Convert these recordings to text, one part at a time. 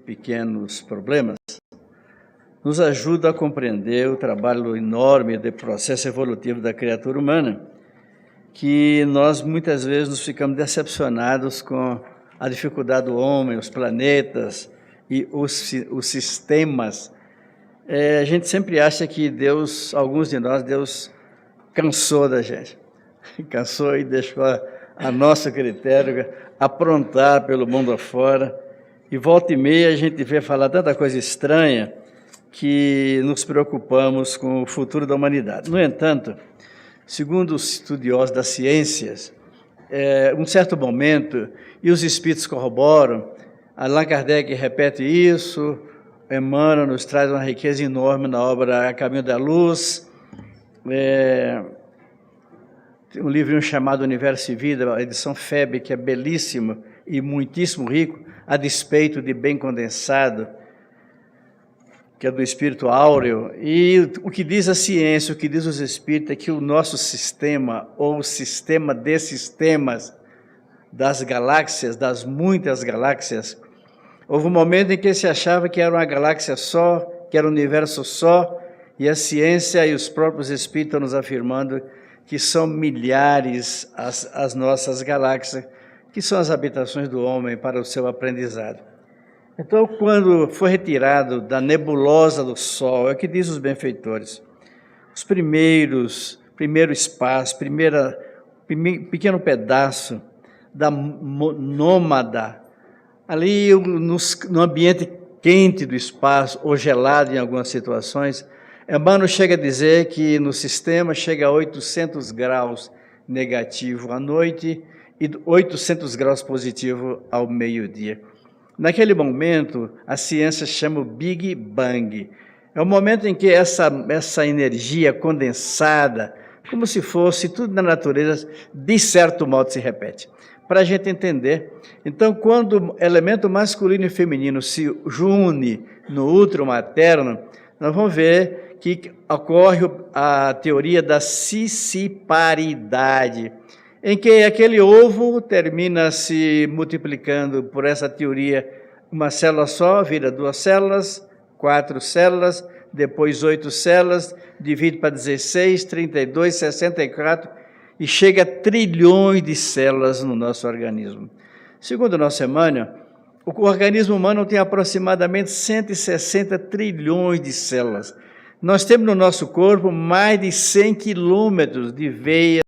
pequenos problemas, nos ajuda a compreender o trabalho enorme do processo evolutivo da criatura humana, que nós muitas vezes nos ficamos decepcionados com a dificuldade do homem, os planetas e os sistemas. A gente sempre acha que Deus, alguns de nós, Deus cansou da gente, cansou e deixou a nosso critério aprontar pelo mundo afora, e volta e meia a gente vê falar tanta coisa estranha que nos preocupamos com o futuro da humanidade. No entanto, segundo os estudiosos das ciências, um certo momento, e os espíritos corroboram, Allan Kardec repete isso, Emmanuel nos traz uma riqueza enorme na obra A Caminho da Luz, tem um livrinho chamado Universo e Vida, a edição FEB, que é belíssimo e muitíssimo rico, a despeito de Bem Condensado, que é do espírito áureo. E o que diz a ciência, o que diz os espíritos, é que o nosso sistema, ou o sistema de sistemas das galáxias, das muitas galáxias, houve um momento em que se achava que era uma galáxia só, que era um universo só, e a ciência e os próprios espíritos estão nos afirmando que são milhares as nossas galáxias, que são as habitações do homem para o seu aprendizado. Então, quando foi retirado da nebulosa do Sol, é o que diz os benfeitores, os primeiro espaço, pequeno pedaço da nômada, ali no ambiente quente do espaço, ou gelado em algumas situações, Emmanuel chega a dizer que no sistema chega a 800 graus negativo à noite e 800 graus positivo ao meio-dia. Naquele momento, a ciência chama o Big Bang. É o momento em que essa energia condensada, como se fosse tudo na natureza, de certo modo se repete. Para a gente entender, então, quando o elemento masculino e feminino se une no útero materno, nós vamos ver que ocorre a teoria da cisciparidade, em que aquele ovo termina se multiplicando por essa teoria, uma célula só vira 2 células, 4 células, depois 8 células, divide para 16, 32, 64 e chega a trilhões de células no nosso organismo. Segundo o nosso Emmanuel, o organismo humano tem aproximadamente 160 trilhões de células. Nós temos no nosso corpo mais de 100 quilômetros de veias,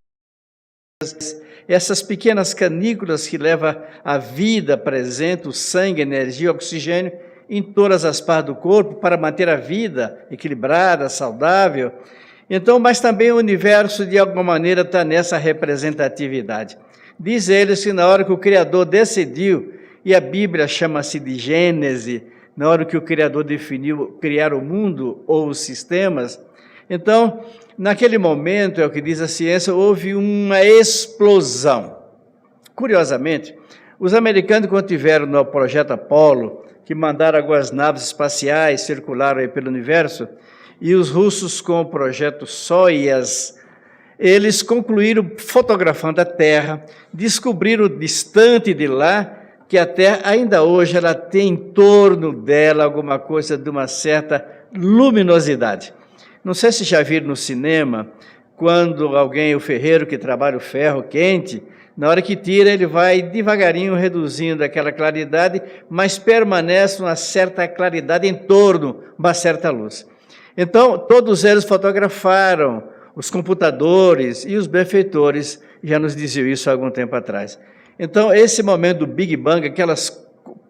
essas pequenas canículas que levam a vida presente, o sangue, energia, oxigênio, em todas as partes do corpo, para manter a vida equilibrada, saudável. Então, mas também o universo, de alguma maneira, está nessa representatividade. Diz eles que na hora que o Criador decidiu, e a Bíblia chama-se de Gênese, na hora que o Criador definiu criar o mundo ou os sistemas, então, naquele momento, é o que diz a ciência, houve uma explosão. Curiosamente, os americanos, quando tiveram no projeto Apollo, que mandaram algumas naves espaciais, circularam aí pelo universo, e os russos com o projeto Soyuz, eles concluíram fotografando a Terra, descobriram distante de lá, que a Terra, ainda hoje, ela tem em torno dela alguma coisa de uma certa luminosidade. Não sei se já viram no cinema, quando o ferreiro que trabalha o ferro quente, na hora que tira, ele vai devagarinho reduzindo aquela claridade, mas permanece uma certa claridade em torno, uma certa luz. Então, todos eles fotografaram, os computadores e os benfeitores já nos diziam isso há algum tempo atrás. Então, esse momento do Big Bang, aquelas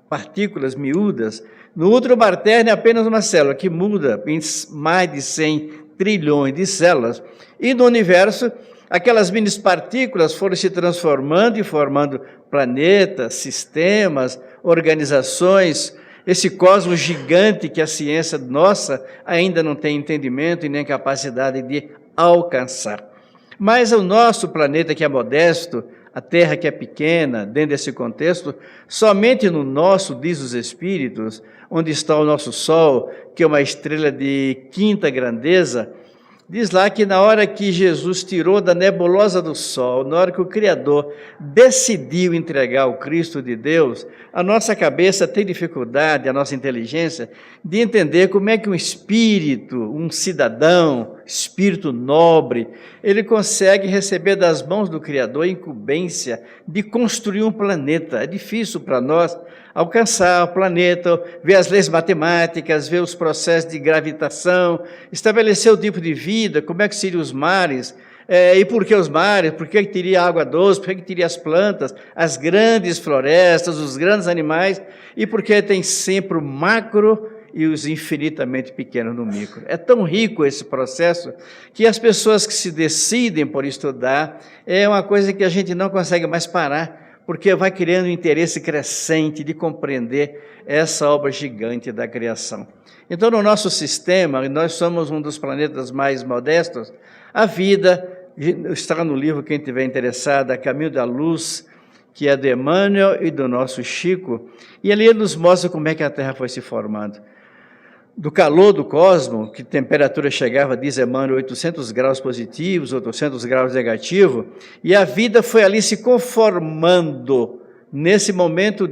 partículas miúdas, no útero materno é apenas uma célula, que muda em mais de 100 trilhões de células, e no universo, aquelas mini partículas foram se transformando e formando planetas, sistemas, organizações, esse cosmos gigante que a ciência nossa ainda não tem entendimento e nem capacidade de alcançar. Mas o nosso planeta, que é modesto, a Terra, que é pequena, dentro desse contexto, somente no nosso, diz os Espíritos, onde está o nosso Sol, que é uma estrela de quinta grandeza, Diz lá que na hora que Jesus tirou da nebulosa do Sol, na hora que o Criador decidiu entregar o Cristo de Deus, a nossa cabeça tem dificuldade, a nossa inteligência, de entender como é que um espírito, um cidadão, espírito nobre, ele consegue receber das mãos do Criador a incumbência de construir um planeta. É difícil para nós alcançar o planeta, ver as leis matemáticas, ver os processos de gravitação, estabelecer o tipo de vida, como é que seriam os mares, e por que os mares, por que teria água doce, por que teria as plantas, as grandes florestas, os grandes animais, e por que tem sempre o macro e os infinitamente pequenos no micro. É tão rico esse processo que as pessoas que se decidem por estudar, é uma coisa que a gente não consegue mais parar, porque vai criando um interesse crescente de compreender essa obra gigante da criação. Então, no nosso sistema, nós somos um dos planetas mais modestos, a vida, está no livro, quem estiver interessado, A Caminho da Luz, que é do Emmanuel e do nosso Chico, e ali ele nos mostra como é que a Terra foi se formando. Do calor do cosmos, que temperatura chegava, diz Emmanuel, 800 graus positivos, 800 graus negativos, e a vida foi ali se conformando, nesse momento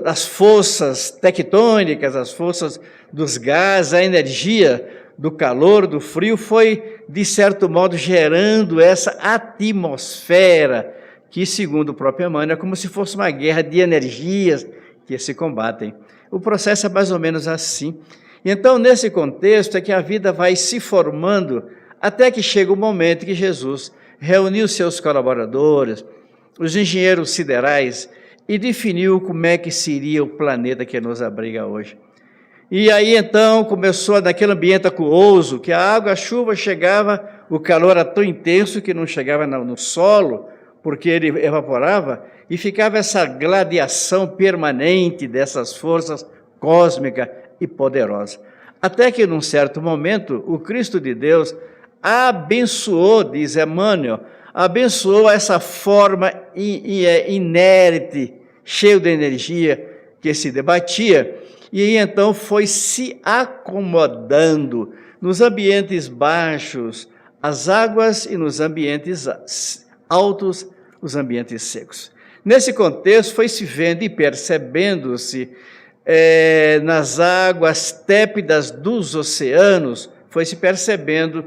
das forças tectônicas, as forças dos gases, a energia do calor, do frio, foi, de certo modo, gerando essa atmosfera, que, segundo o próprio Emmanuel, é como se fosse uma guerra de energias que se combatem. O processo é mais ou menos assim. Então, nesse contexto é que a vida vai se formando até que chega o momento que Jesus reuniu seus colaboradores, os engenheiros siderais, e definiu como é que seria o planeta que nos abriga hoje. E aí, então, começou naquele ambiente aquoso, que a água, a chuva chegava, o calor era tão intenso que não chegava no solo, porque ele evaporava, e ficava essa gladiação permanente dessas forças cósmicas e poderosa. Até que, num certo momento, o Cristo de Deus abençoou, diz Emmanuel, abençoou essa forma inerte, cheio de energia, que se debatia, e então foi se acomodando nos ambientes baixos, as águas, e nos ambientes altos, os ambientes secos. Nesse contexto, foi se vendo e percebendo-se nas águas tépidas dos oceanos, foi se percebendo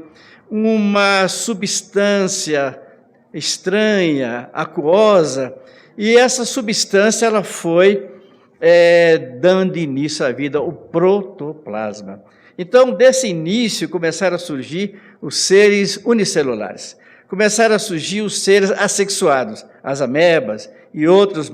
uma substância estranha, aquosa, e essa substância ela foi dando início à vida, o protoplasma. Então, desse início, começaram a surgir os seres unicelulares, começaram a surgir os seres assexuados, as amebas e outros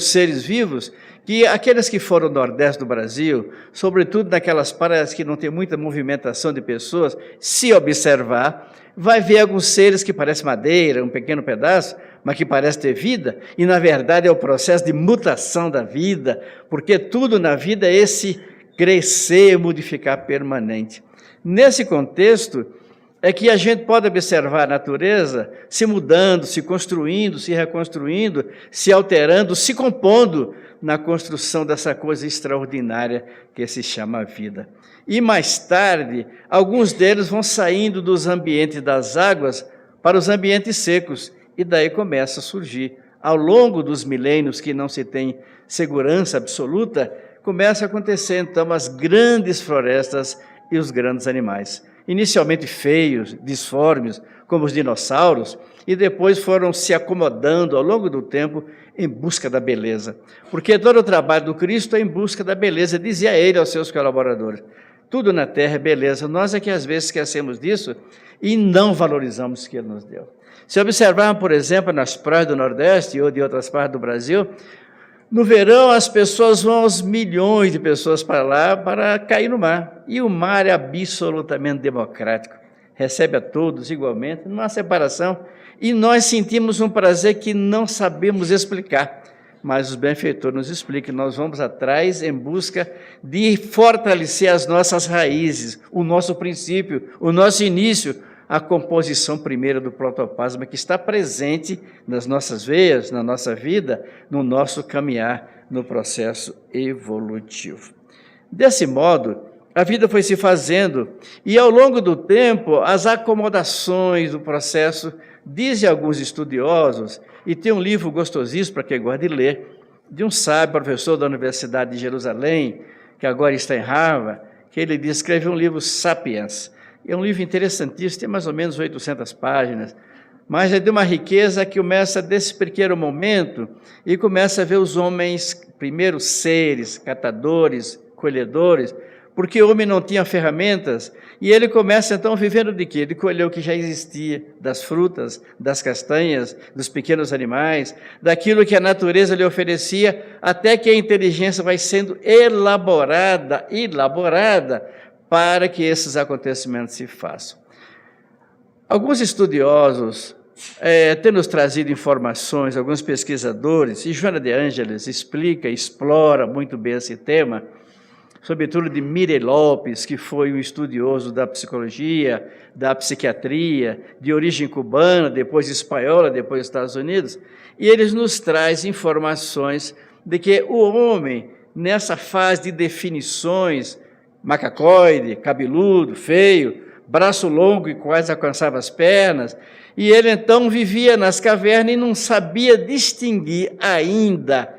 seres vivos, que aqueles que foram no Nordeste do Brasil, sobretudo naquelas praias que não tem muita movimentação de pessoas, se observar, vai ver alguns seres que parecem madeira, um pequeno pedaço, mas que parece ter vida, e na verdade é o processo de mutação da vida, porque tudo na vida é esse crescer, modificar permanente. Nesse contexto é que a gente pode observar a natureza se mudando, se construindo, se reconstruindo, se alterando, se compondo na construção dessa coisa extraordinária que se chama vida. E mais tarde, alguns deles vão saindo dos ambientes das águas para os ambientes secos, e daí começa a surgir, ao longo dos milênios que não se tem segurança absoluta, começa a acontecer então as grandes florestas e os grandes animais. Inicialmente feios, disformes, como os dinossauros, e depois foram se acomodando ao longo do tempo em busca da beleza. Porque todo o trabalho do Cristo é em busca da beleza, dizia ele aos seus colaboradores. Tudo na terra é beleza. Nós é que às vezes esquecemos disso e não valorizamos o que ele nos deu. Se observarmos, por exemplo, nas praias do Nordeste ou de outras partes do Brasil, no verão as pessoas vão aos milhões de pessoas para lá para cair no mar. E o mar é absolutamente democrático. Recebe a todos igualmente, não há separação. E nós sentimos um prazer que não sabemos explicar. Mas os benfeitores nos explicam, nós vamos atrás em busca de fortalecer as nossas raízes, o nosso princípio, o nosso início, a composição primeira do protoplasma que está presente nas nossas veias, na nossa vida, no nosso caminhar no processo evolutivo. Desse modo, a vida foi se fazendo, e ao longo do tempo, as acomodações do processo, dizem alguns estudiosos, e tem um livro gostosíssimo para quem gosta de ler, de um sábio professor da Universidade de Jerusalém, que agora está em Harvard, que ele escreveu um livro Sapiens. É um livro interessantíssimo, tem mais ou menos 800 páginas, mas é de uma riqueza que começa desse pequeno momento e começa a ver os homens, primeiro seres, catadores, colhedores, porque o homem não tinha ferramentas, e ele começa então vivendo de quê? De colher o que já existia, das frutas, das castanhas, dos pequenos animais, daquilo que a natureza lhe oferecia, até que a inteligência vai sendo elaborada para que esses acontecimentos se façam. Alguns estudiosos têm nos trazido informações, alguns pesquisadores, e Joana de Ângeles explora muito bem esse tema, sobretudo de Mirey Lopes, que foi um estudioso da psicologia, da psiquiatria, de origem cubana, depois espanhola, depois Estados Unidos, e eles nos trazem informações de que o homem, nessa fase de definições, macacoide, cabeludo, feio, braço longo e quase alcançava as pernas, e ele então vivia nas cavernas e não sabia distinguir ainda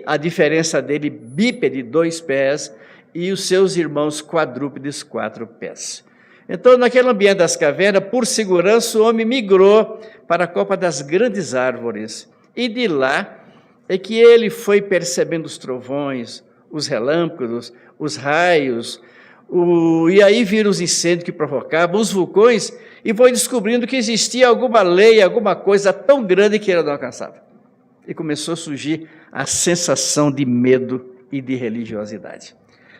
a diferença dele, bípede, 2 pés, e os seus irmãos quadrúpedes, 4 pés. Então, naquele ambiente das cavernas, por segurança, o homem migrou para a copa das grandes árvores, e de lá é que ele foi percebendo os trovões, os relâmpagos, os raios, e aí viram os incêndios que provocavam, os vulcões, e foi descobrindo que existia alguma lei, alguma coisa tão grande que ele não alcançava. E começou a surgir a sensação de medo e de religiosidade.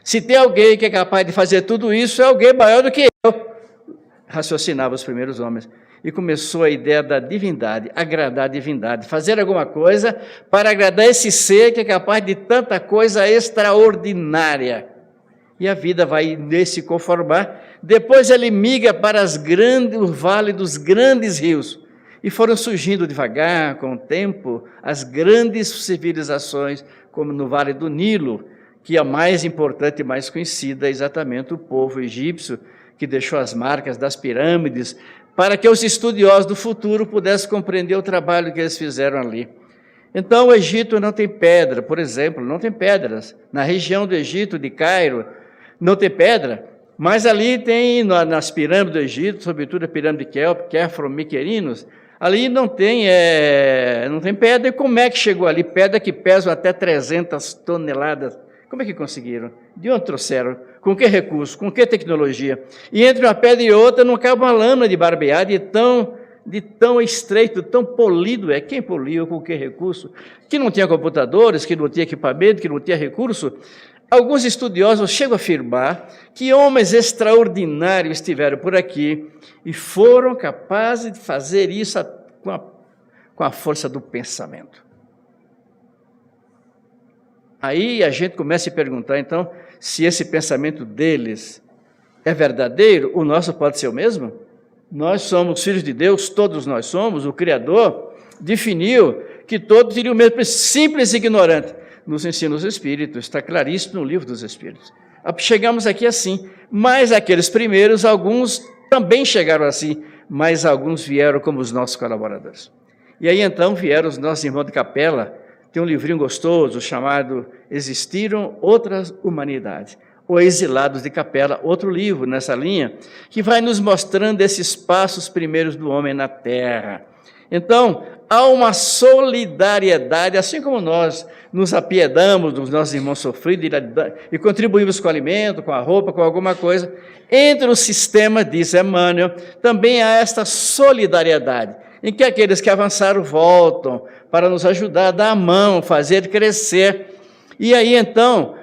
Se tem alguém que é capaz de fazer tudo isso, é alguém maior do que eu, raciocinavam os primeiros homens. E começou a ideia da divindade, agradar a divindade, fazer alguma coisa para agradar esse ser que é capaz de tanta coisa extraordinária. E a vida vai se conformar. Depois ele migra para o vale dos grandes rios. E foram surgindo devagar, com o tempo, as grandes civilizações, como no Vale do Nilo, que a mais importante e mais conhecida é exatamente o povo egípcio, que deixou as marcas das pirâmides, para que os estudiosos do futuro pudessem compreender o trabalho que eles fizeram ali. Então, o Egito não tem pedra, por exemplo, não tem pedras. Na região do Egito, de Cairo, não tem pedra, mas ali tem, nas pirâmides do Egito, sobretudo a pirâmide de Khéops, Miquerinos, ali não tem pedra. E como é que chegou ali? Pedra que pesam até 300 toneladas. Como é que conseguiram? De onde trouxeram? Com que recurso? Com que tecnologia? E entre uma pedra e outra não cabe uma lâmina de barbear de tão estreito, tão polido. Quem poliu? Com que recurso? Que não tinha computadores, que não tinha equipamento, que não tinha recurso. Alguns estudiosos chegam a afirmar que homens extraordinários estiveram por aqui e foram capazes de fazer isso com a força do pensamento. Aí a gente começa a se perguntar, então, se esse pensamento deles é verdadeiro, o nosso pode ser o mesmo? Nós somos filhos de Deus, todos nós somos, o Criador definiu que todos teriam o mesmo, simples e ignorante. Nos ensina os Espíritos, está claríssimo no livro dos Espíritos. Chegamos aqui assim, mas aqueles primeiros, alguns também chegaram assim, mas alguns vieram como os nossos colaboradores. E aí então vieram os nossos irmãos de capela, tem um livrinho gostoso chamado Existiram Outras Humanidades, ou Exilados de Capela, outro livro nessa linha, que vai nos mostrando esses passos primeiros do homem na Terra. Então, há uma solidariedade, assim como nós nos apiedamos dos nossos irmãos sofridos e contribuímos com o alimento, com a roupa, com alguma coisa, entre o sistema, diz Emmanuel, também há esta solidariedade, em que aqueles que avançaram voltam para nos ajudar a dar a mão, fazer crescer. E aí, então,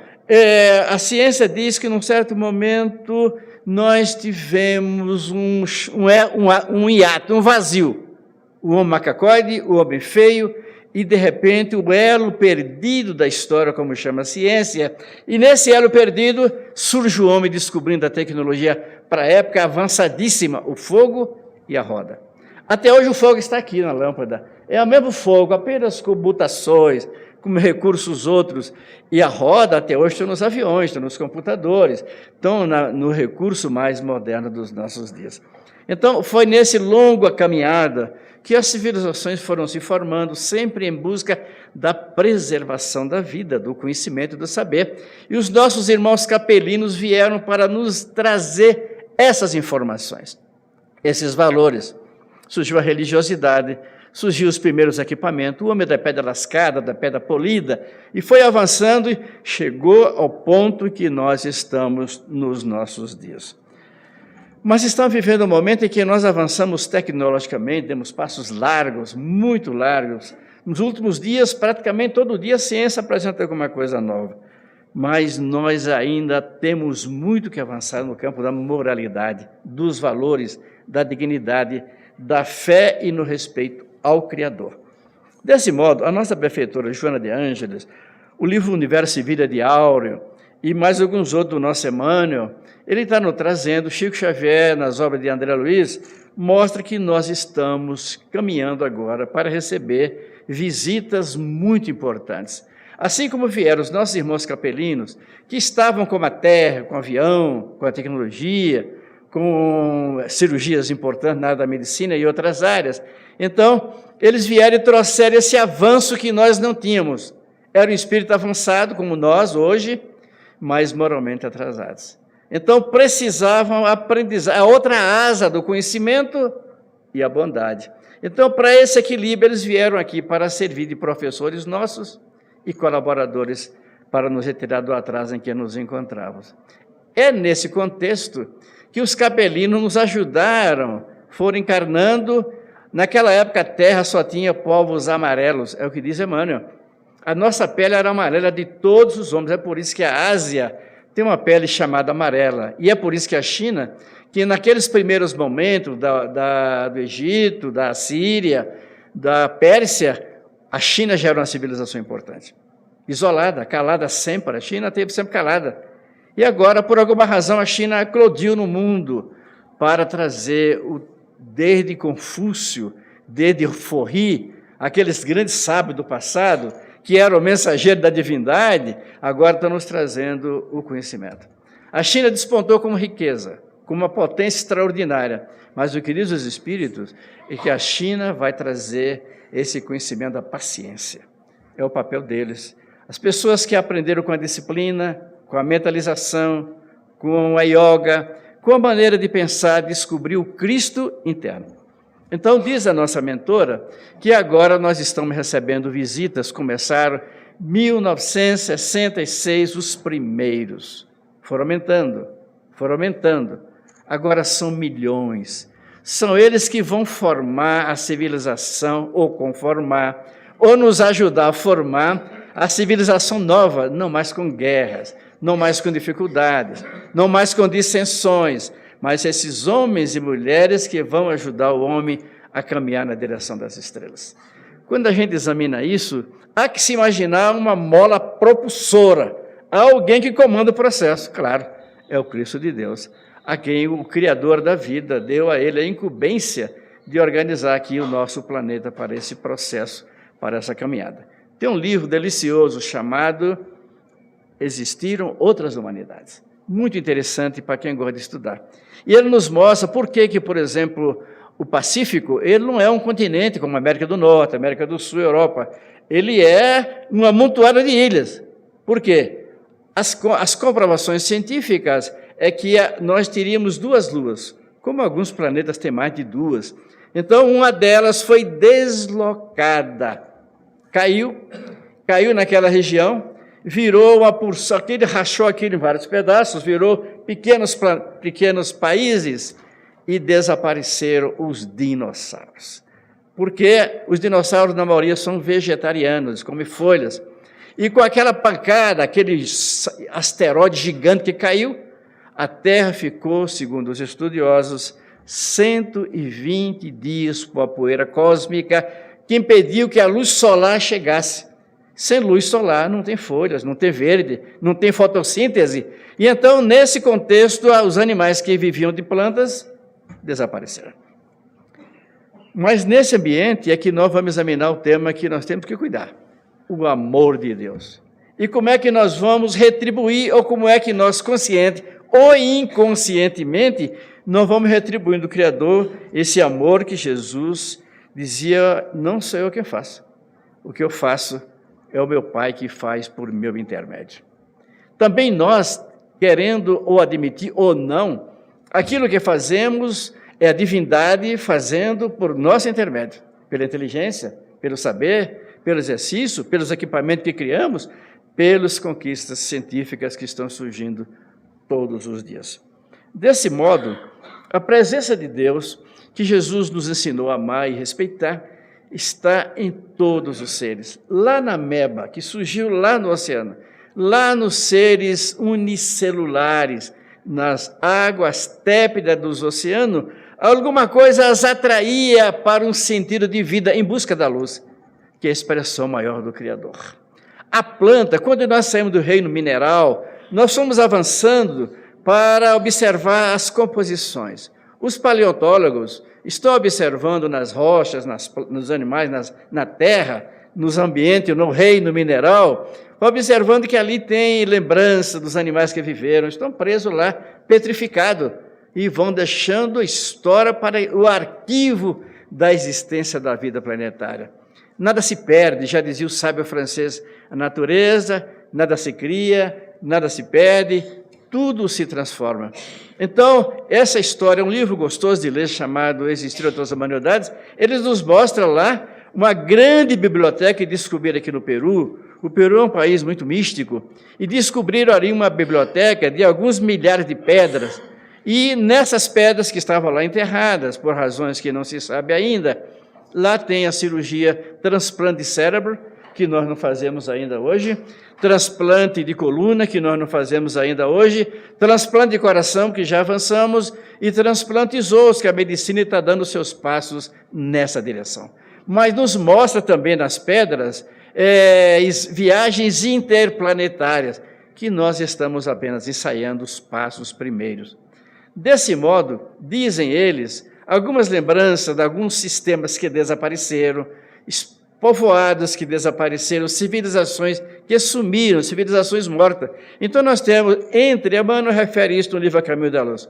a ciência diz que, num certo momento, nós tivemos um hiato, um vazio. O homem macacoide, o homem feio, e, de repente, o elo perdido da história, como chama a ciência, e nesse elo perdido surge o homem descobrindo a tecnologia para a época avançadíssima, o fogo e a roda. Até hoje o fogo está aqui na lâmpada, é o mesmo fogo, apenas com mutações, como recursos outros. E a roda até hoje está nos aviões, está nos computadores, estão no recurso mais moderno dos nossos dias. Então, foi nesse longa caminhada que as civilizações foram se formando, sempre em busca da preservação da vida, do conhecimento e do saber. E os nossos irmãos capelinos vieram para nos trazer essas informações, esses valores. Surgiu a religiosidade, surgiu os primeiros equipamentos, o homem da pedra lascada, da pedra polida, e foi avançando e chegou ao ponto que nós estamos nos nossos dias. Mas estamos vivendo um momento em que nós avançamos tecnologicamente, demos passos largos, muito largos. Nos últimos dias, praticamente todo dia, a ciência apresenta alguma coisa nova. Mas nós ainda temos muito que avançar no campo da moralidade, dos valores, da dignidade, da fé e no respeito ao Criador. Desse modo, a nossa prefeitura Joana de Ângeles, o livro Universo e Vida de Áureo, e mais alguns outros do nosso Emmanuel, ele está nos trazendo, Chico Xavier, nas obras de André Luiz, mostra que nós estamos caminhando agora para receber visitas muito importantes. Assim como vieram os nossos irmãos capelinos, que estavam com a terra, com o avião, com a tecnologia, com cirurgias importantes na área da medicina e outras áreas. Então, eles vieram e trouxeram esse avanço que nós não tínhamos. Era um espírito avançado, como nós hoje, mas moralmente atrasados. Então, precisavam aprendizar a outra asa do conhecimento e a bondade. Então, para esse equilíbrio, eles vieram aqui para servir de professores nossos e colaboradores para nos retirar do atraso em que nos encontrávamos. É nesse contexto que os capelinos nos ajudaram, foram encarnando. Naquela época, a terra só tinha povos amarelos, é o que diz Emmanuel. A nossa pele era amarela de todos os homens, é por isso que a Ásia tem uma pele chamada amarela, e é por isso que a China, que naqueles primeiros momentos do Egito, da Síria, da Pérsia, a China já era uma civilização importante, isolada, calada sempre, a China esteve sempre calada. E agora, por alguma razão, a China eclodiu no mundo para trazer, desde Confúcio, desde Forri, aqueles grandes sábios do passado, que era o mensageiro da divindade, agora estão nos trazendo o conhecimento. A China despontou como riqueza, como uma potência extraordinária, mas o que diz os Espíritos é que a China vai trazer esse conhecimento da paciência. É o papel deles. As pessoas que aprenderam com a disciplina, com a mentalização, com a yoga, com a maneira de pensar, descobrir o Cristo interno. Então, diz a nossa mentora que agora nós estamos recebendo visitas, começaram 1966, os primeiros, foram aumentando, agora são milhões. São eles que vão formar a civilização, ou conformar, ou nos ajudar a formar a civilização nova, não mais com guerras, não mais com dificuldades, não mais com dissensões, mas esses homens e mulheres que vão ajudar o homem a caminhar na direção das estrelas. Quando a gente examina isso, há que se imaginar uma mola propulsora, alguém que comanda o processo, claro, é o Cristo de Deus, a quem o Criador da vida deu a ele a incumbência de organizar aqui o nosso planeta para esse processo, para essa caminhada. Tem um livro delicioso chamado Existiram Outras Humanidades, muito interessante para quem gosta de estudar. E ele nos mostra por que, por exemplo, o Pacífico, ele não é um continente como a América do Norte, América do Sul, Europa. Ele é uma amontoada de ilhas. Por quê? As comprovações científicas é que nós teríamos duas luas, como alguns planetas têm mais de duas. Então, uma delas foi deslocada, caiu naquela região, virou uma porção, rachou aquilo em vários pedaços, virou pequenos países e desapareceram os dinossauros. Porque os dinossauros, na maioria, são vegetarianos, comem folhas. E com aquela pancada, aquele asteroide gigante que caiu, a Terra ficou, segundo os estudiosos, 120 dias com a poeira cósmica que impediu que a luz solar chegasse. Sem luz solar não tem folhas, não tem verde, não tem fotossíntese. E então, nesse contexto, os animais que viviam de plantas desapareceram. Mas nesse ambiente é que nós vamos examinar o tema que nós temos que cuidar. o amor de Deus. E como é que nós vamos retribuir, ou como é que nós, consciente ou inconscientemente, não vamos retribuindo do Criador esse amor que Jesus dizia, não sou eu quem faço. O que eu faço é o meu Pai que faz por meu intermédio. Também nós, querendo ou admitir ou não, aquilo que fazemos é a divindade fazendo por nosso intermédio, pela inteligência, pelo saber, pelo exercício, pelos equipamentos que criamos, pelas conquistas científicas que estão surgindo todos os dias. Desse modo, a presença de Deus, que Jesus nos ensinou a amar e respeitar, está em todos os seres. Lá na ameba, que surgiu lá no oceano, lá nos seres unicelulares, nas águas tépidas dos oceanos, alguma coisa as atraía para um sentido de vida em busca da luz, que é a expressão maior do Criador. A planta, quando nós saímos do reino mineral, nós fomos avançando para observar as composições. Os paleontólogos estão observando nas rochas, nos animais, na terra, nos ambientes, no reino mineral, observando que ali tem lembrança dos animais que viveram, estão presos lá, petrificados, e vão deixando história para o arquivo da existência da vida planetária. Nada se perde, já dizia o sábio francês, a natureza, nada se cria, nada se perde, tudo se transforma. Então, essa história é um livro gostoso de ler, chamado Existir Outras Humanidades. Eles nos mostram lá uma grande biblioteca que descobriram aqui no Peru. O Peru é um país muito místico, e descobriram ali uma biblioteca de alguns milhares de pedras, e nessas pedras que estavam lá enterradas, por razões que não se sabe ainda, lá tem a cirurgia transplante de cérebro, que nós não fazemos ainda hoje, transplante de coluna, que nós não fazemos ainda hoje, transplante de coração, que já avançamos, e transplantes ossos, que a medicina está dando seus passos nessa direção. Mas nos mostra também nas pedras viagens interplanetárias, que nós estamos apenas ensaiando os passos primeiros. Desse modo, dizem eles, algumas lembranças de alguns sistemas que desapareceram, povoados que desapareceram, civilizações que sumiram, civilizações mortas. Então nós temos, Emmanuel refere isso no livro A Caminho da Luz.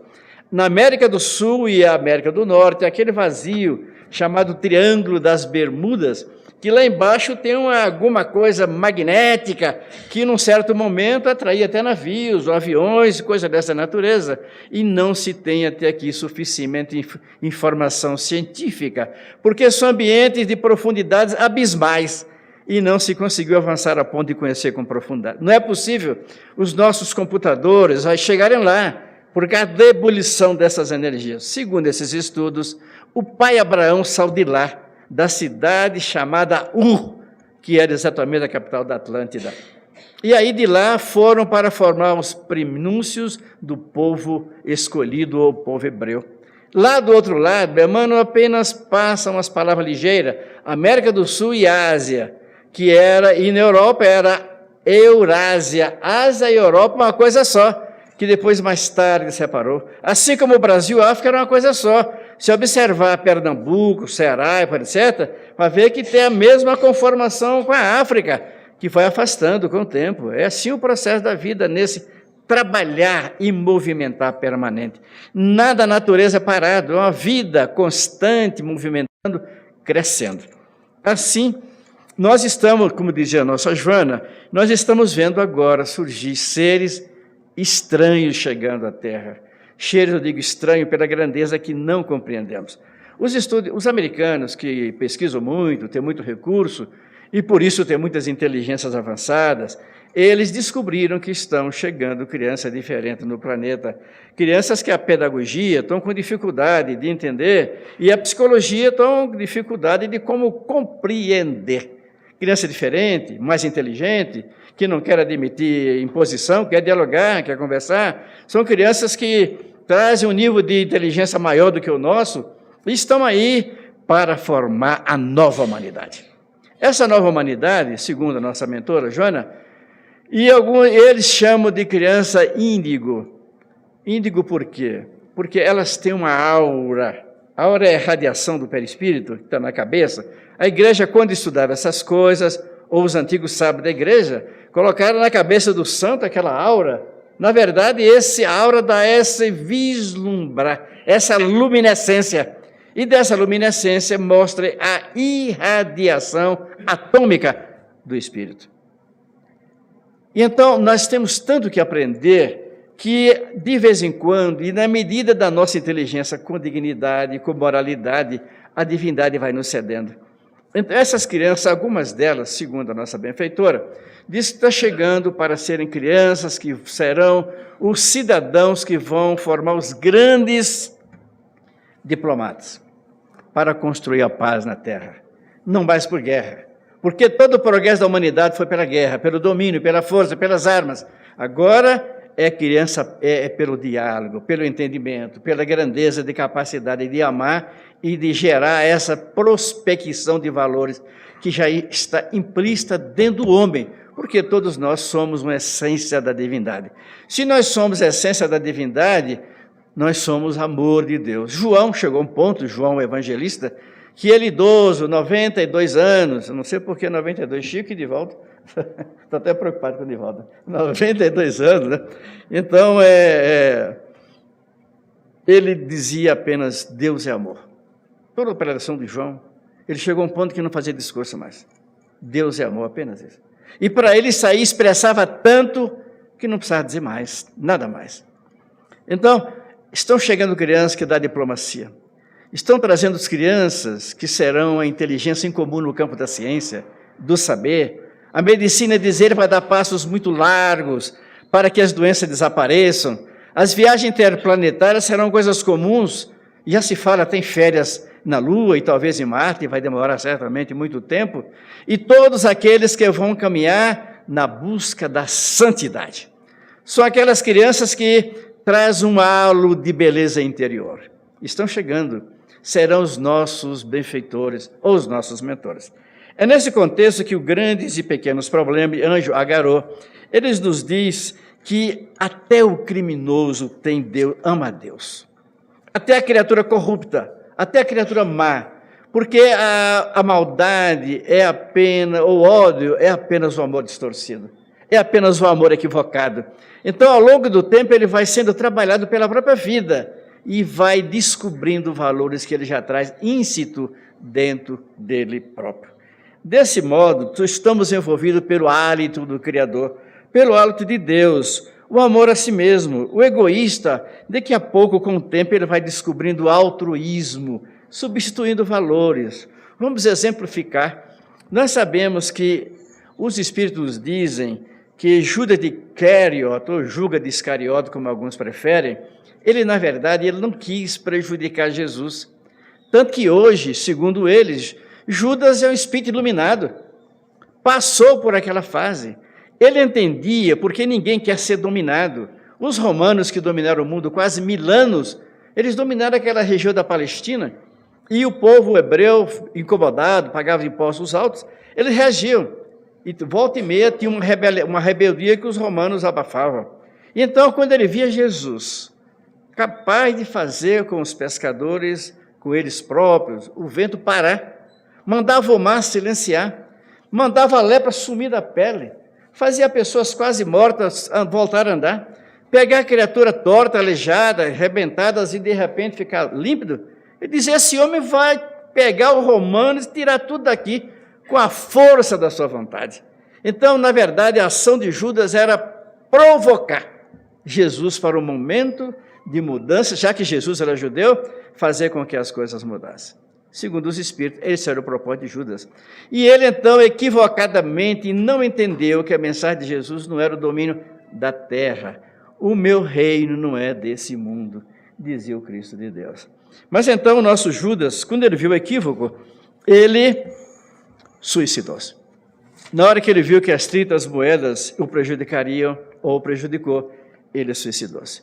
Na América do Sul e a América do Norte, aquele vazio chamado Triângulo das Bermudas, que lá embaixo tem alguma coisa magnética que, num certo momento, atraía até navios ou aviões, coisa dessa natureza, e não se tem até aqui suficiente informação científica, porque são ambientes de profundidades abismais, e não se conseguiu avançar a ponto de conhecer com profundidade. Não é possível os nossos computadores chegarem lá, por causa da ebulição dessas energias. Segundo esses estudos, o pai Abraão saiu de lá, da cidade chamada Ur, que era exatamente a capital da Atlântida. E aí de lá foram para formar os prenúncios do povo escolhido, ou povo hebreu. Lá do outro lado, Emmanuel apenas passa umas palavras ligeiras, América do Sul e Ásia, que era, e na Europa era Eurásia, Ásia e Europa uma coisa só, que depois mais tarde separou. Assim como o Brasil e a África era uma coisa só. Se observar Pernambuco, Ceará, etc., vai ver que tem a mesma conformação com a África, que vai afastando com o tempo. É assim o processo da vida, nesse trabalhar e movimentar permanente. Nada a natureza é parado, é uma vida constante, movimentando, crescendo. Assim, nós estamos, como dizia a nossa Joana, nós estamos vendo agora surgir seres estranhos chegando à Terra. Seres, eu digo estranho, pela grandeza que não compreendemos. Os americanos, que pesquisam muito, têm muito recurso, e por isso têm muitas inteligências avançadas, eles descobriram que estão chegando crianças diferentes no planeta, crianças que a pedagogia estão com dificuldade de entender, e a psicologia estão com dificuldade de como compreender. Criança diferente, mais inteligente, que não quer admitir imposição, quer dialogar, quer conversar, são crianças que trazem um nível de inteligência maior do que o nosso, e estão aí para formar a nova humanidade. Essa nova humanidade, segundo a nossa mentora, Joana, eles chamam de criança índigo. Índigo por quê? Porque elas têm uma aura. A aura é a radiação do perispírito, que está na cabeça. A igreja, quando estudava essas coisas, ou os antigos sábios da igreja, colocaram na cabeça do santo aquela aura. Na verdade, esse aura dá esse vislumbrar, essa luminescência. E dessa luminescência mostra a irradiação atômica do Espírito. E então, nós temos tanto que aprender que, de vez em quando, e na medida da nossa inteligência, com dignidade, com moralidade, a divindade vai nos cedendo. Então, essas crianças, algumas delas, segundo a nossa benfeitora, diz que está chegando para serem crianças que serão os cidadãos que vão formar os grandes diplomatas para construir a paz na Terra. Não mais por guerra, porque todo o progresso da humanidade foi pela guerra, pelo domínio, pela força, pelas armas. Agora é pelo diálogo, pelo entendimento, pela grandeza de capacidade de amar e de gerar essa prospecção de valores que já está implícita dentro do homem, porque todos nós somos uma essência da divindade. Se nós somos a essência da divindade, nós somos amor de Deus. João chegou a um ponto, João o evangelista, que ele idoso, 92 anos, não sei por que 92, Chico e Divaldo, estou até preocupado com o Divaldo, 92 anos, né? Então, ele dizia apenas, Deus é amor. Toda a pregação de João, ele chegou a um ponto que não fazia discurso mais. Deus é amor, apenas isso. E para ele sair, expressava tanto que não precisava dizer mais, nada mais. Então, estão chegando crianças que dão diplomacia. Estão trazendo as crianças que serão a inteligência em comum no campo da ciência, do saber. A medicina dizer vai dar passos muito largos para que as doenças desapareçam. As viagens interplanetárias serão coisas comuns. Já se fala, tem férias na Lua e talvez em Marte, vai demorar certamente muito tempo. E todos aqueles que vão caminhar na busca da santidade. São aquelas crianças que trazem um halo de beleza interior. Estão chegando, serão os nossos benfeitores ou os nossos mentores. É nesse contexto que o Grandes e Pequenos Problemas, Anjo Agarô, eles nos diz que até o criminoso tem Deus, ama a Deus. Até a criatura corrupta, até a criatura má, porque a maldade é apenas, o ódio é apenas o amor distorcido, é apenas o amor equivocado. Então, ao longo do tempo, ele vai sendo trabalhado pela própria vida e vai descobrindo valores que ele já traz íncito dentro dele próprio. Desse modo, estamos envolvidos pelo hálito do Criador, pelo hálito de Deus, o amor a si mesmo, o egoísta, daqui a pouco, com o tempo, ele vai descobrindo o altruísmo, substituindo valores. Vamos exemplificar. Nós sabemos que os Espíritos dizem que Judas de Iscariote, ou Judas de Iscariote, como alguns preferem, ele, na verdade, ele não quis prejudicar Jesus. Tanto que hoje, segundo eles, Judas é um espírito iluminado, passou por aquela fase. Ele entendia, porque ninguém quer ser dominado. Os romanos que dominaram o mundo quase 1000 anos, eles dominaram aquela região da Palestina, e o povo hebreu, incomodado, pagava impostos altos, eles reagiam. E volta e meia tinha uma rebeldia que os romanos abafavam. E então, quando ele via Jesus, capaz de fazer com os pescadores, com eles próprios, o vento parar, mandava o mar silenciar, mandava a lepra sumir da pele, fazia pessoas quase mortas voltar a andar, pegar a criatura torta, aleijada, arrebentadas e de repente ficar límpido, e dizer, esse homem vai pegar o romano e tirar tudo daqui com a força da sua vontade. Então, na verdade, a ação de Judas era provocar Jesus para um momento de mudança, já que Jesus era judeu, fazer com que as coisas mudassem. Segundo os Espíritos, esse era o propósito de Judas. E ele, então, equivocadamente, não entendeu que a mensagem de Jesus não era o domínio da terra. O meu reino não é desse mundo, dizia o Cristo de Deus. Mas então, o nosso Judas, quando ele viu o equívoco, ele suicidou-se. Na hora que ele viu que as 30 moedas o prejudicariam, ou o prejudicou, ele suicidou-se.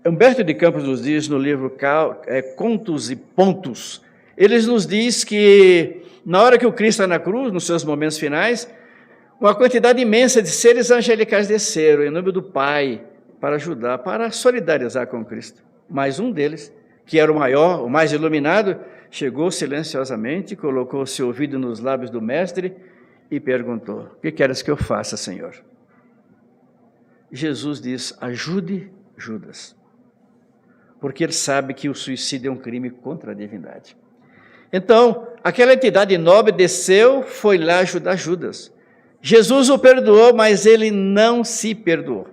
Humberto de Campos nos diz no livro Contos e Pontos, ele nos diz que na hora que o Cristo está na cruz, nos seus momentos finais, uma quantidade imensa de seres angelicais desceram em nome do Pai para ajudar, para solidarizar com Cristo. Mas um deles, que era o maior, o mais iluminado, chegou silenciosamente, colocou seu ouvido nos lábios do Mestre e perguntou: o que queres que eu faça, Senhor? Jesus diz: ajude Judas, porque ele sabe que o suicídio é um crime contra a divindade. Então, aquela entidade nobre desceu, foi lá ajudar Judas. Jesus o perdoou, mas ele não se perdoou.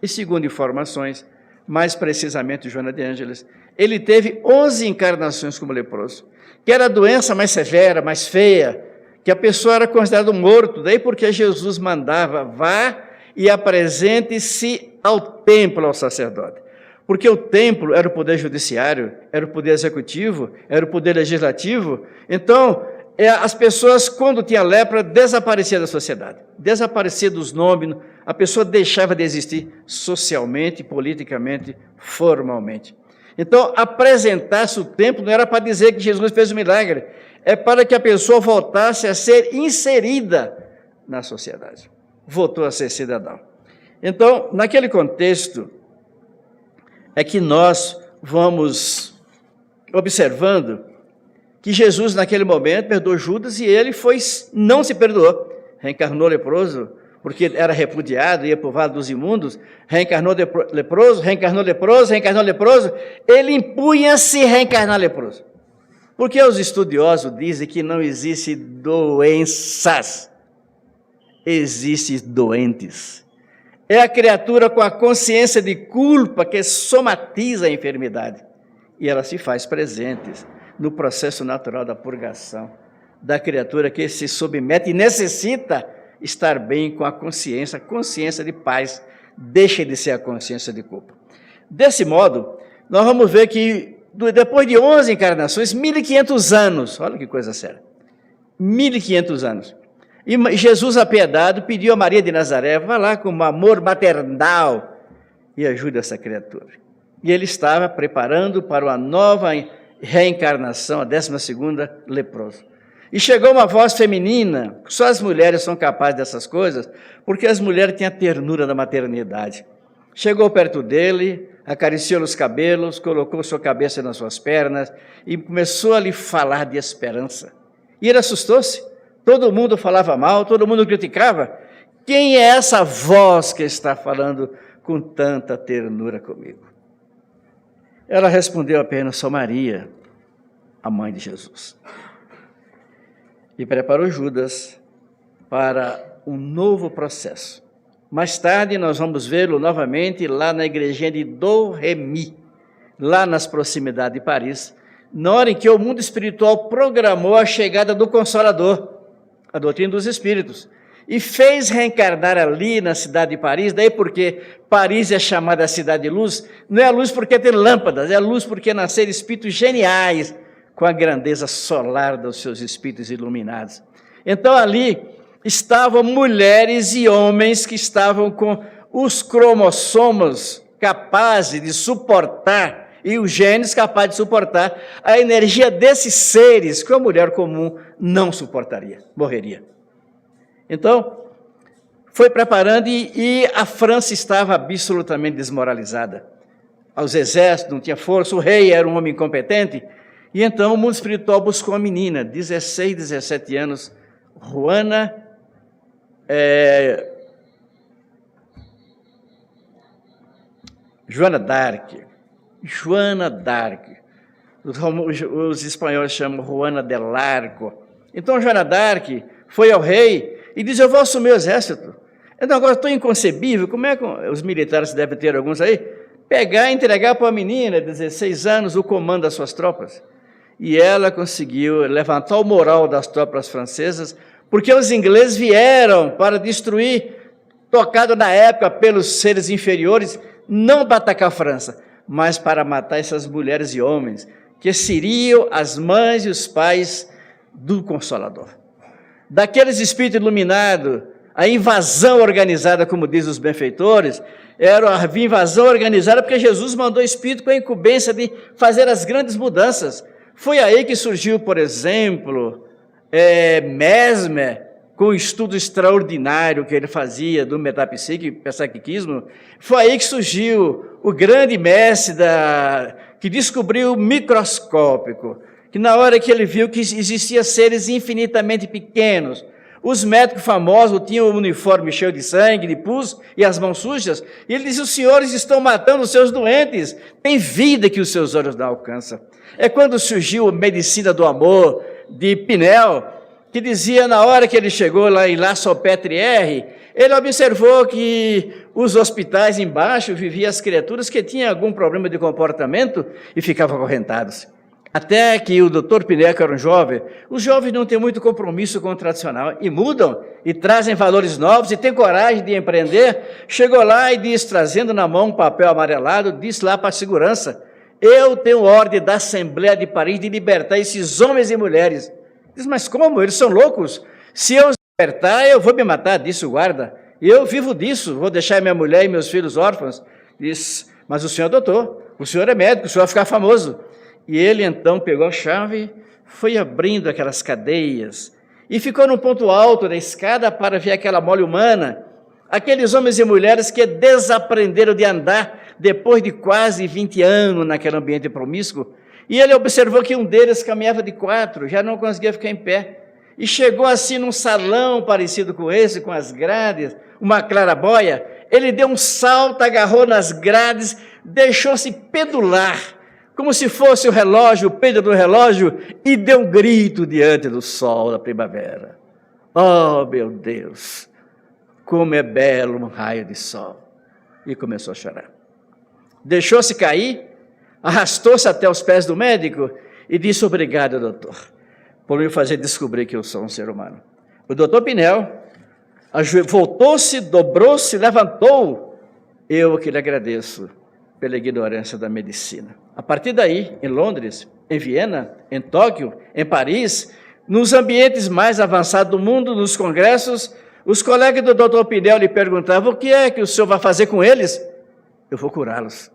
E segundo informações, mais precisamente Joana de Ângeles, ele teve 11 encarnações como leproso, que era a doença mais severa, mais feia, que a pessoa era considerada morto, daí porque Jesus mandava: vá e apresente-se ao templo, ao sacerdote. Porque o templo era o poder judiciário, era o poder executivo, era o poder legislativo. Então, as pessoas, quando tinha lepra, desapareciam da sociedade, desapareciam dos nomes, a pessoa deixava de existir socialmente, politicamente, formalmente. Então, apresentar-se o templo não era para dizer que Jesus fez um milagre, é para que a pessoa voltasse a ser inserida na sociedade, voltou a ser cidadão. Então, naquele contexto, é que nós vamos observando que Jesus, naquele momento, perdoou Judas e ele não se perdoou. Reencarnou leproso, porque era repudiado, ia para o vale dos imundos, reencarnou leproso, reencarnou leproso, reencarnou leproso, ele impunha-se reencarnar leproso. Porque os estudiosos dizem que não existe doenças, existem doentes. É a criatura com a consciência de culpa que somatiza a enfermidade. E ela se faz presente no processo natural da purgação da criatura que se submete e necessita estar bem com a consciência de paz, deixa de ser a consciência de culpa. Desse modo, nós vamos ver que depois de 11 encarnações, 1.500 anos, olha que coisa séria, 1.500 anos, e Jesus apiedado pediu a Maria de Nazaré: vá lá com um amor maternal e ajude essa criatura. E ele estava preparando para uma nova reencarnação, a 12ª, leproso. E chegou uma voz feminina, só as mulheres são capazes dessas coisas, porque as mulheres têm a ternura da maternidade. Chegou perto dele, acariciou os cabelos, colocou sua cabeça nas suas pernas e começou a lhe falar de esperança. E ele assustou-se. Todo mundo falava mal, todo mundo criticava. Quem é essa voz que está falando com tanta ternura comigo? Ela respondeu apenas: sou Maria, a mãe de Jesus. E preparou Judas para um novo processo. Mais tarde nós vamos vê-lo novamente lá na igrejinha de Domremy, lá nas proximidades de Paris, na hora em que o mundo espiritual programou a chegada do Consolador, a doutrina dos Espíritos, e fez reencarnar ali na cidade de Paris. Daí porque Paris é chamada a cidade de luz, não é luz porque tem lâmpadas, é luz porque nasceram espíritos geniais, com a grandeza solar dos seus espíritos iluminados. Então ali estavam mulheres e homens que estavam com os cromossomos capazes de suportar, e os genes capazes de suportar a energia desses seres que a mulher comum não suportaria, morreria. Então, foi preparando e a França estava absolutamente desmoralizada. Os exércitos não tinham força, o rei era um homem incompetente, e então o mundo espiritual buscou uma menina, 16, 17 anos, Joana d'Arc, os espanhóis chamam Juana de Larco. Então Joana d'Arc foi ao rei e disse: eu vou assumir o exército. Então agora estou inconcebível, como é que os militares devem ter alguns aí, pegar e entregar para uma menina de 16 anos o comando das suas tropas. E ela conseguiu levantar o moral das tropas francesas, porque os ingleses vieram para destruir, tocado na época pelos seres inferiores, não para atacar a França, mas para matar essas mulheres e homens, que seriam as mães e os pais do Consolador. Daqueles espíritos iluminados, a invasão organizada, como dizem os benfeitores, era a invasão organizada porque Jesus mandou o espírito com a incumbência de fazer as grandes mudanças. Foi aí que surgiu, por exemplo, Mesmer, com o estudo extraordinário que ele fazia do metapsiquismo. Foi aí que surgiu o grande mestre que descobriu o microscópico, que na hora que ele viu que existiam seres infinitamente pequenos, Os médicos famosos tinham o uniforme cheio de sangue, de pus e as mãos sujas. E ele dizia: os senhores estão matando os seus doentes. Tem vida que os seus olhos não alcançam. É quando surgiu a medicina do amor de Pinel, que dizia, na hora que ele chegou lá em La Salpêtrière, ele observou que os hospitais embaixo viviam as criaturas que tinham algum problema de comportamento e ficavam acorrentados. Até que o doutor Pinel, que era um jovem, os jovens não têm muito compromisso com o tradicional, e mudam, e trazem valores novos, e têm coragem de empreender. Chegou lá e disse, trazendo na mão um papel amarelado, disse lá para a segurança: eu tenho ordem da Assembleia de Paris de libertar esses homens e mulheres. Diz: mas como? Eles são loucos. Se eu os libertar, eu vou me matar, disse o guarda. Eu vivo disso, vou deixar minha mulher e meus filhos órfãos. Diz: mas o senhor é doutor, o senhor é médico, o senhor vai ficar famoso. E ele então pegou a chave, foi abrindo aquelas cadeias e ficou no ponto alto da escada para ver aquela mole humana, aqueles homens e mulheres que desaprenderam de andar depois de quase 20 anos naquele ambiente promíscuo. E ele observou que um deles caminhava de 4, já não conseguia ficar em pé. E chegou assim num salão parecido com esse, com as grades, uma clarabóia. Ele deu um salto, agarrou nas grades, deixou-se pendular, como se fosse o relógio, o pêndulo do relógio, e deu um grito diante do sol da primavera. Oh, meu Deus, como é belo um raio de sol! E começou a chorar. Deixou-se cair, arrastou-se até os pés do médico e disse: obrigado, doutor, por me fazer descobrir que eu sou um ser humano. O doutor Pinel voltou-se, dobrou-se, levantou. Eu que lhe agradeço pela ignorância da medicina. A partir daí, em Londres, em Viena, em Tóquio, em Paris, nos ambientes mais avançados do mundo, nos congressos, os colegas do doutor Pinel lhe perguntavam: o que é que o senhor vai fazer com eles? Eu vou curá-los.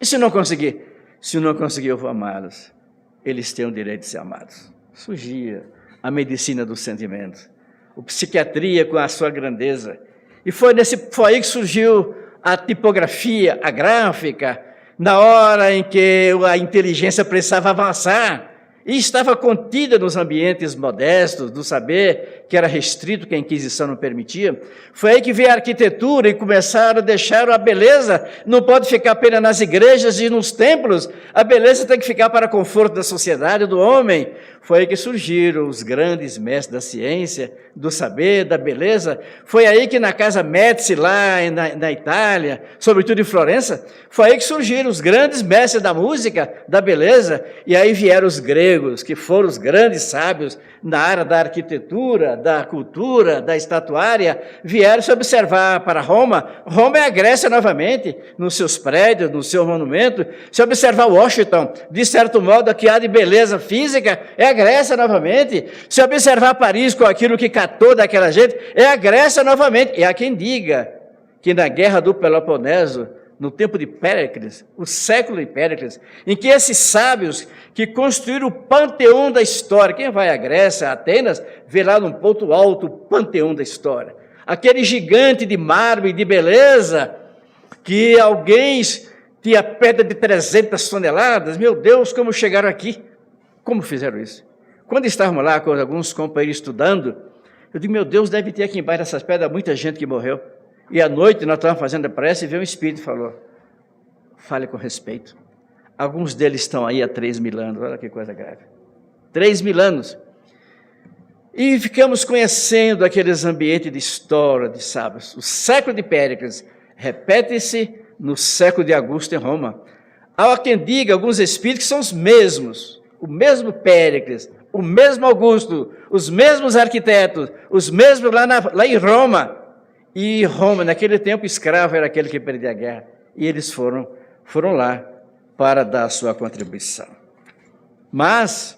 E se não conseguir? Se não conseguir, eu vou amá-los. Eles têm o direito de ser amados. Surgia a medicina do sentimento, a psiquiatria com a sua grandeza. E foi aí que surgiu a tipografia, a gráfica, na hora em que a inteligência precisava avançar e estava contida nos ambientes modestos do saber, que era restrito, que a Inquisição não permitia. Foi aí que veio a arquitetura e começaram a deixar a beleza, não pode ficar apenas nas igrejas e nos templos, a beleza tem que ficar para conforto da sociedade, do homem. Foi aí que surgiram os grandes mestres da ciência, do saber, da beleza. Foi aí que na Casa Médici, lá na Itália, sobretudo em Florença, foi aí que surgiram os grandes mestres da música, da beleza, e aí vieram os gregos, que foram os grandes sábios na área da arquitetura, da cultura, da estatuária, vieram se observar para Roma. Roma é a Grécia novamente, nos seus prédios, no seu monumento. Se observar Washington, de certo modo, o que há de beleza física, é a Grécia novamente. Se observar Paris com aquilo que catou daquela gente, é a Grécia novamente. E há quem diga que na guerra do Peloponeso, no tempo de Péricles, o século de Péricles, em que esses sábios que construíram o panteão da história, quem vai à Grécia, a Atenas, vê lá num ponto alto o panteão da história, aquele gigante de mármore, de beleza, que alguém tinha pedra de 300 toneladas, meu Deus, como chegaram aqui, como fizeram isso? Quando estávamos lá com alguns companheiros estudando, eu digo, meu Deus, deve ter aqui embaixo dessas pedras muita gente que morreu. E à noite nós estávamos fazendo a prece e veio um espírito e falou: fale com respeito. Alguns deles estão aí há 3.000 anos, olha que coisa grave. 3.000 anos. E ficamos conhecendo aqueles ambientes de história, de sábios. O século de Péricles repete-se no século de Augusto em Roma. Há quem diga, alguns espíritos, que são os mesmos, o mesmo Péricles, o mesmo Augusto, os mesmos arquitetos, os mesmos lá em Roma. E Roma, naquele tempo, escravo era aquele que perdia a guerra. E eles foram lá para dar a sua contribuição. Mas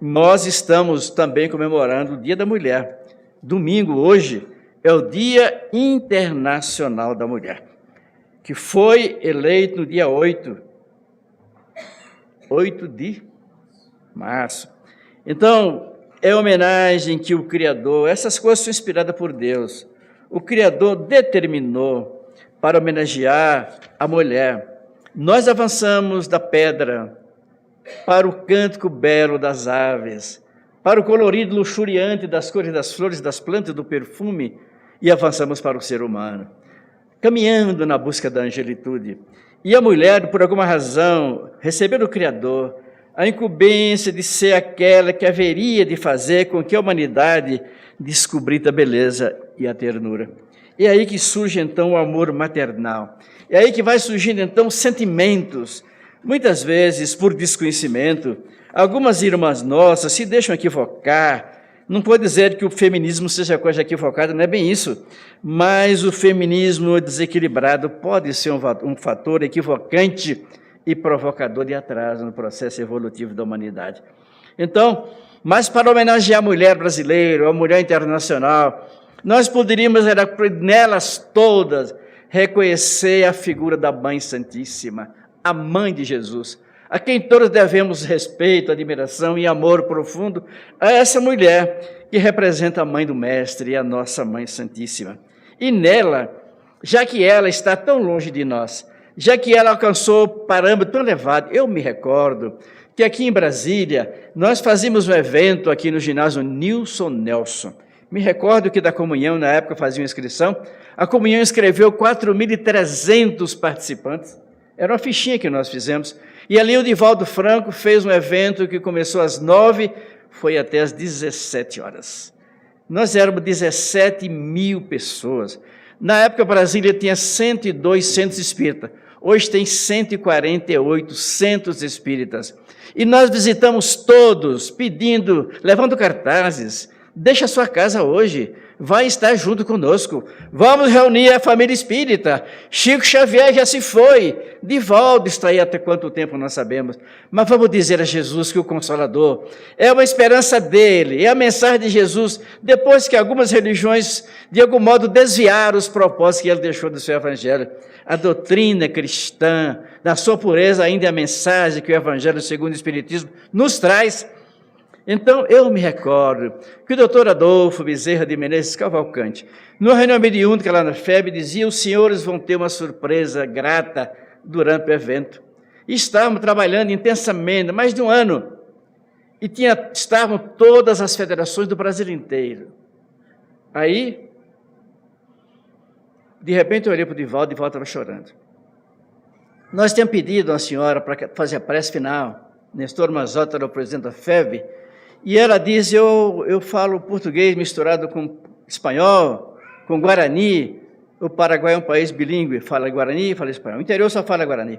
nós estamos também comemorando o Dia da Mulher. Domingo, hoje, é o Dia Internacional da Mulher, que foi eleito no dia 8 de março. Então, é homenagem que o Criador, essas coisas são inspiradas por Deus. O Criador determinou para homenagear a mulher. Nós avançamos da pedra para o cântico belo das aves, para o colorido luxuriante das cores das flores, das plantas, do perfume, e avançamos para o ser humano, caminhando na busca da angelitude. E a mulher, por alguma razão, recebeu do Criador a incumbência de ser aquela que haveria de fazer com que a humanidade descobrisse a beleza e a ternura. É aí que surge, então, o amor maternal. É aí que vai surgindo, então, sentimentos. Muitas vezes, por desconhecimento, algumas irmãs nossas se deixam equivocar. Não pode dizer que o feminismo seja coisa equivocada, não é bem isso. Mas o feminismo desequilibrado pode ser um fator equivocante e provocador de atraso no processo evolutivo da humanidade. Então, mas para homenagear a mulher brasileira, a mulher internacional, nós poderíamos, nelas todas, reconhecer a figura da Mãe Santíssima, a Mãe de Jesus, a quem todos devemos respeito, admiração e amor profundo, a essa mulher que representa a Mãe do Mestre e a nossa Mãe Santíssima. E nela, já que ela está tão longe de nós, já que ela alcançou parâmetro tão elevado, eu me recordo que aqui em Brasília, nós fazíamos um evento aqui no ginásio Nilson Nelson. Me recordo que da comunhão, na época fazia uma inscrição, a comunhão inscreveu 4.300 participantes. Era uma fichinha que nós fizemos. E ali o Divaldo Franco fez um evento que começou às 9h, foi até às 17 horas. Nós éramos 17 mil pessoas. Na época, Brasília tinha 102 centros espíritas. Hoje tem 148 centros espíritas. E nós visitamos todos, pedindo, levando cartazes. Deixa a sua casa hoje, vai estar junto conosco. Vamos reunir a família espírita. Chico Xavier já se foi. Divaldo está aí até quanto tempo não sabemos. Mas vamos dizer a Jesus que o Consolador é uma esperança dele, é a mensagem de Jesus, depois que algumas religiões, de algum modo, desviaram os propósitos que ele deixou do seu evangelho. A doutrina cristã, na sua pureza, ainda é a mensagem que o Evangelho segundo o Espiritismo nos traz. Então, eu me recordo que o doutor Adolfo Bezerra de Menezes Cavalcante, numa reunião mediúnica lá na FEB, dizia: os senhores vão ter uma surpresa grata durante o evento. E estávamos trabalhando intensamente, mais de um ano, e estavam todas as federações do Brasil inteiro. Aí, de repente, eu olhei para o Divaldo estava chorando. Nós tínhamos pedido a uma senhora para fazer a prece final. Nestor Mazzotta era o presidente da FEB, e ela diz: eu falo português misturado com espanhol, com guarani. O Paraguai é um país bilíngue, fala guarani e fala espanhol. O interior só fala guarani.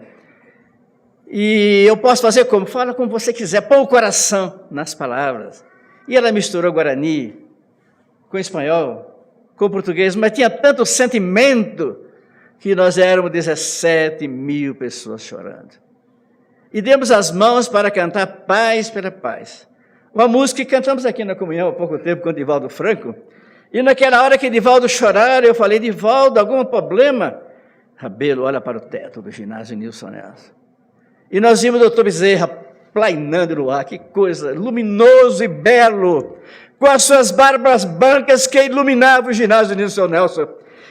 E eu posso fazer como? Fala como você quiser, põe o coração nas palavras. E ela misturou guarani com espanhol, com português, mas tinha tanto sentimento que nós éramos 17 mil pessoas chorando. E demos as mãos para cantar Paz pela Paz. Uma música que cantamos aqui na comunhão há pouco tempo com o Divaldo Franco. E naquela hora que Divaldo chorara, eu falei: Divaldo, algum problema? Rabelo olha para o teto do ginásio Nilson Nelson. E nós vimos o doutor Bezerra plainando no ar, que coisa, luminoso e belo, com as suas barbas brancas que iluminavam o ginásio Nilson Nelson.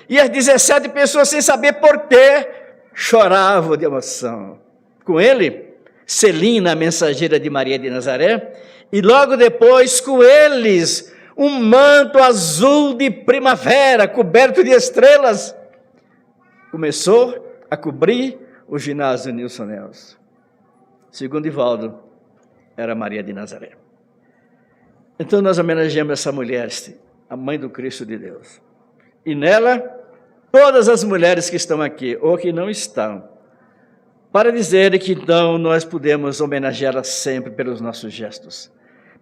E as 17 pessoas, sem saber por quê, choravam de emoção. Com ele, Celina, a mensageira de Maria de Nazaré, e logo depois, com eles, um manto azul de primavera, coberto de estrelas, começou a cobrir o ginásio Nilson Nelson. Segundo Divaldo, era Maria de Nazaré. Então nós homenageamos essa mulher, a mãe do Cristo de Deus. E nela, todas as mulheres que estão aqui, ou que não estão, para dizer que então nós podemos homenageá-las sempre pelos nossos gestos,